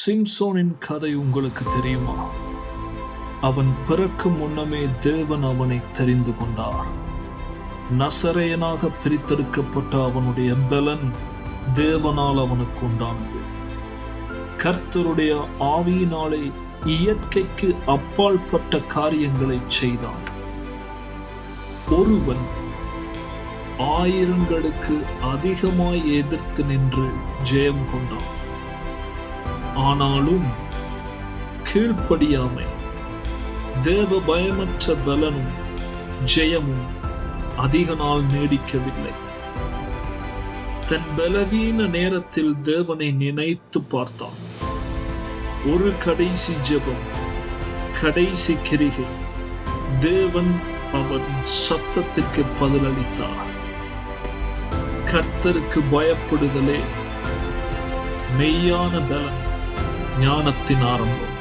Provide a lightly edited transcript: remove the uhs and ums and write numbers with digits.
சிம்சோனின் கதை உங்களுக்கு தெரியுமா? அவன் பிறக்கும் முன்னமே தேவன் அவனை தெரிந்து கொண்டார். நசரேயனாக பிரித்தெடுக்கப்பட்ட அவனுடைய பலன் தேவனால் அவனுக்கு உண்டானது. கர்த்தருடைய ஆவியினாலே இயற்கைக்கு அப்பாற்பட்ட காரியங்களை செய்தான். ஒருவன் ஆயிரங்களுக்கு அதிகமாய் எதிர்த்து நின்று ஜெயம் கொண்டான். ஆனாலும் கீழ்ப்படியாமை, தேவ பயமற்ற பலனும் ஜெயமும் அதிக நாள் நீடிக்கவில்லை. தன் பலவீன நேரத்தில் தேவனை நினைத்து பார்த்தான். ஒரு கடைசி ஜெபம், கடைசி கிரிகை, தேவன் அவன் சத்தத்துக்கு பதிலளித்தார். கர்த்தருக்கு பயப்படுதலே மெய்யான பலன், ஞானத்தின் ஆரம்பம்.